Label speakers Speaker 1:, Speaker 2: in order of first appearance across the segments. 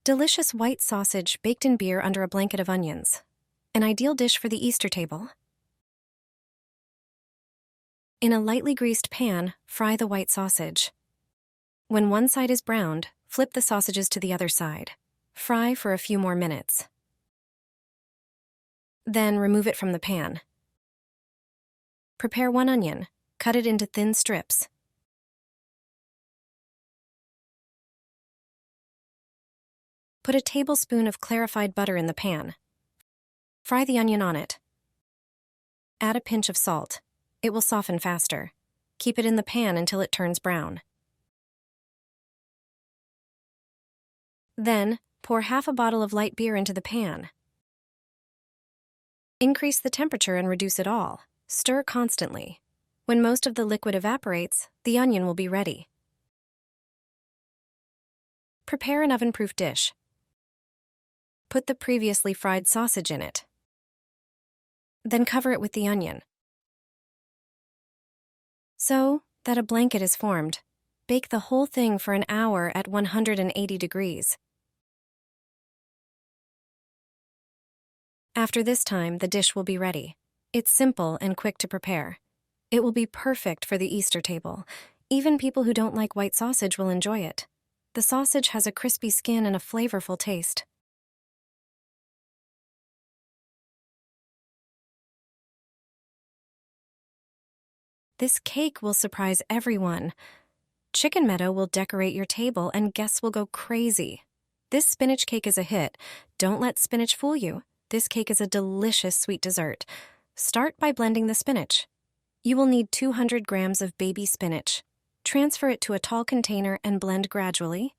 Speaker 1: Delicious white sausage baked in beer under a blanket of onions. An ideal dish for the Easter table. In a lightly greased pan, fry the white sausage. When one side is browned, flip the sausages to the other side. Fry for a few more minutes. Then remove it from the pan. Prepare 1 onion. Cut it into thin strips. Put a tablespoon of clarified butter in the pan. Fry the onion on it. Add a pinch of salt. It will soften faster. Keep it in the pan until it turns brown. Then, pour half a bottle of light beer into the pan. Increase the temperature and reduce it all. Stir constantly. When most of the liquid evaporates, the onion will be ready. Prepare an oven-proof dish. Put the previously fried sausage in it. Then cover it with the onion. So that a blanket is formed, bake the whole thing for an hour at 180 degrees. After this time, the dish will be ready. It's simple and quick to prepare. It will be perfect for the Easter table. Even people who don't like white sausage will enjoy it. The sausage has a crispy skin and a flavorful taste. This cake will surprise everyone. Chicken Meadow will decorate your table and guests will go crazy. This spinach cake is a hit. Don't let spinach fool you. This cake is a delicious sweet dessert. Start by blending the spinach. You will need 200 grams of baby spinach. Transfer it to a tall container and blend gradually.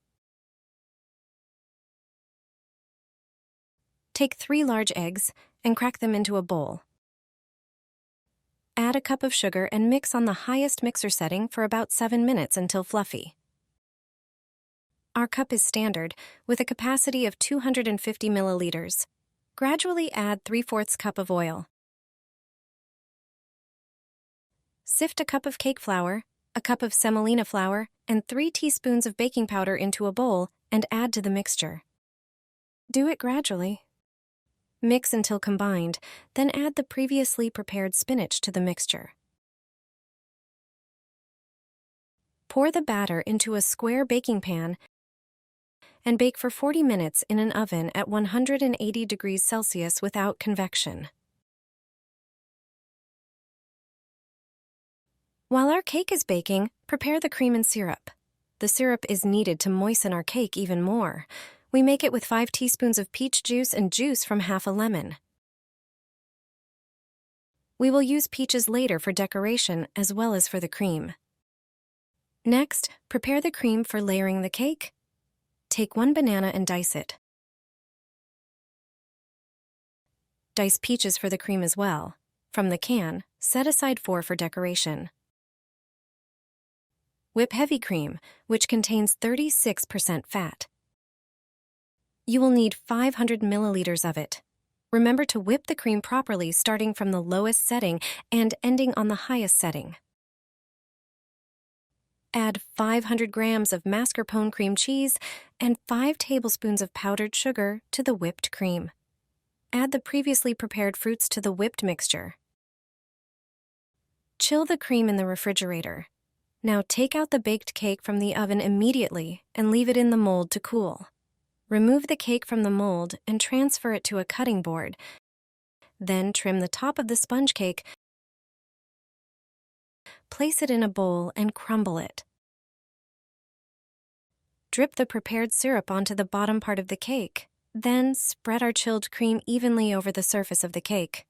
Speaker 1: Take 3 large eggs and crack them into a bowl. Add a cup of sugar and mix on the highest mixer setting for about 7 minutes until fluffy. Our cup is standard, with a capacity of 250 milliliters. Gradually add 3/4 cup of oil. Sift a cup of cake flour, a cup of semolina flour, and 3 teaspoons of baking powder into a bowl and add to the mixture. Do it gradually. Mix until combined, then add the previously prepared spinach to the mixture. Pour the batter into a square baking pan and bake for 40 minutes in an oven at 180 degrees Celsius without convection. While our cake is baking, prepare the cream and syrup. The syrup is needed to moisten our cake even more. We make it with 5 teaspoons of peach juice and juice from half a lemon. We will use peaches later for decoration as well as for the cream. Next, prepare the cream for layering the cake. Take 1 banana and dice it. Dice peaches for the cream as well. From the can, set aside 4 for decoration. Whip heavy cream, which contains 36% fat. You will need 500 milliliters of it. Remember to whip the cream properly, starting from the lowest setting and ending on the highest setting. Add 500 grams of mascarpone cream cheese and 5 tablespoons of powdered sugar to the whipped cream. Add the previously prepared fruits to the whipped mixture. Chill the cream in the refrigerator. Now take out the baked cake from the oven immediately and leave it in the mold to cool. Remove the cake from the mold and transfer it to a cutting board. Then trim the top of the sponge cake. Place it in a bowl and crumble it. Drip the prepared syrup onto the bottom part of the cake. Then spread our chilled cream evenly over the surface of the cake.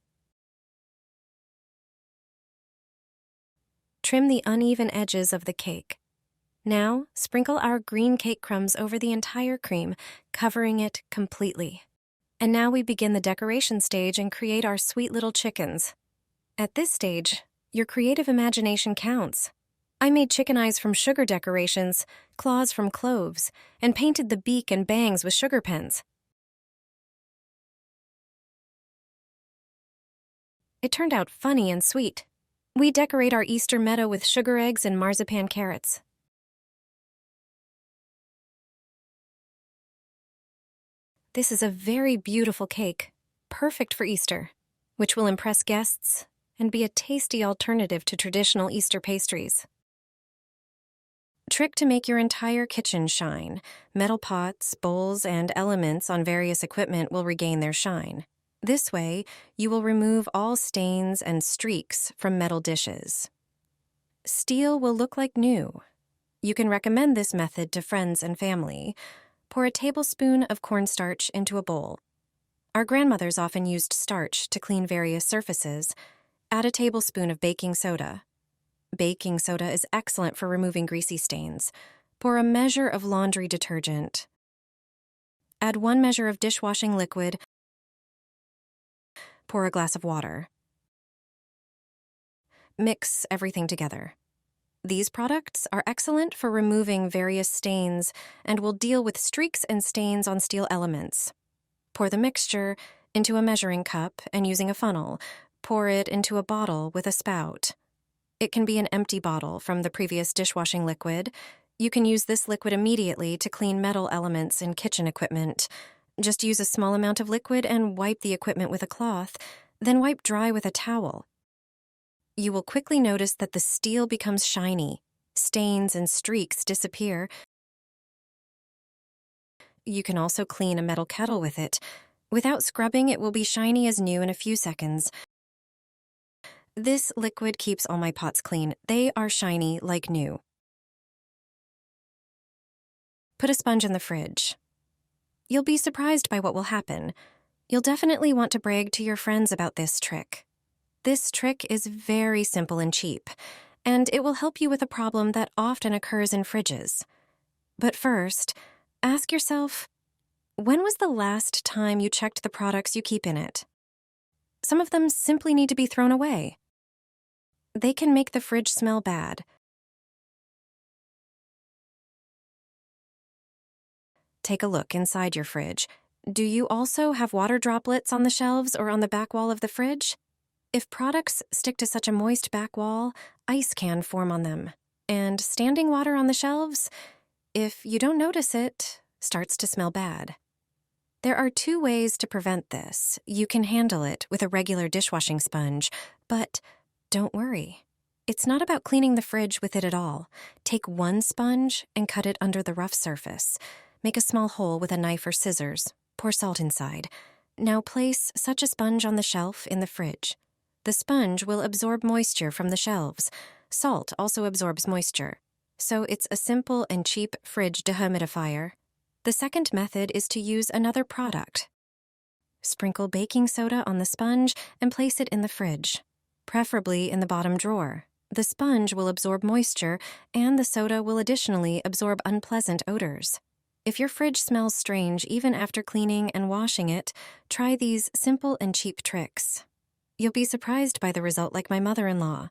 Speaker 1: Trim the uneven edges of the cake. Now, sprinkle our green cake crumbs over the entire cream, covering it completely. And now we begin the decoration stage and create our sweet little chickens. At this stage, your creative imagination counts. I made chicken eyes from sugar decorations, claws from cloves, and painted the beak and bangs with sugar pens. It turned out funny and sweet. We decorate our Easter meadow with sugar eggs and marzipan carrots. This is a very beautiful cake, perfect for Easter, which will impress guests and be a tasty alternative to traditional Easter pastries. Trick to make your entire kitchen shine. Metal pots, bowls, and elements on various equipment will regain their shine. This way, you will remove all stains and streaks from metal dishes. Steel will look like new. You can recommend this method to friends and family. Pour a tablespoon of cornstarch into a bowl. Our grandmothers often used starch to clean various surfaces. Add a tablespoon of baking soda. Baking soda is excellent for removing greasy stains. Pour a measure of laundry detergent. Add 1 measure of dishwashing liquid. Pour a glass of water. Mix everything together. These products are excellent for removing various stains and will deal with streaks and stains on steel elements. Pour the mixture into a measuring cup and using a funnel, pour it into a bottle with a spout. It can be an empty bottle from the previous dishwashing liquid. You can use this liquid immediately to clean metal elements in kitchen equipment. Just use a small amount of liquid and wipe the equipment with a cloth, then wipe dry with a towel. You will quickly notice that the steel becomes shiny. Stains and streaks disappear. You can also clean a metal kettle with it. Without scrubbing, it will be shiny as new in a few seconds. This liquid keeps all my pots clean. They are shiny like new. Put a sponge in the fridge. You'll be surprised by what will happen. You'll definitely want to brag to your friends about this trick. This trick is very simple and cheap, and it will help you with a problem that often occurs in fridges. But first, ask yourself, when was the last time you checked the products you keep in it? Some of them simply need to be thrown away. They can make the fridge smell bad. Take a look inside your fridge. Do you also have water droplets on the shelves or on the back wall of the fridge? If products stick to such a moist back wall, ice can form on them. And standing water on the shelves, if you don't notice it, starts to smell bad. There are 2 ways to prevent this. You can handle it with a regular dishwashing sponge, but don't worry. It's not about cleaning the fridge with it at all. Take 1 sponge and cut it under the rough surface. Make a small hole with a knife or scissors. Pour salt inside. Now place such a sponge on the shelf in the fridge. The sponge will absorb moisture from the shelves. Salt also absorbs moisture. So it's a simple and cheap fridge dehumidifier. The second method is to use another product. Sprinkle baking soda on the sponge and place it in the fridge, preferably in the bottom drawer. The sponge will absorb moisture, and the soda will additionally absorb unpleasant odors. If your fridge smells strange even after cleaning and washing it, try these simple and cheap tricks. You'll be surprised by the result, like my mother-in-law.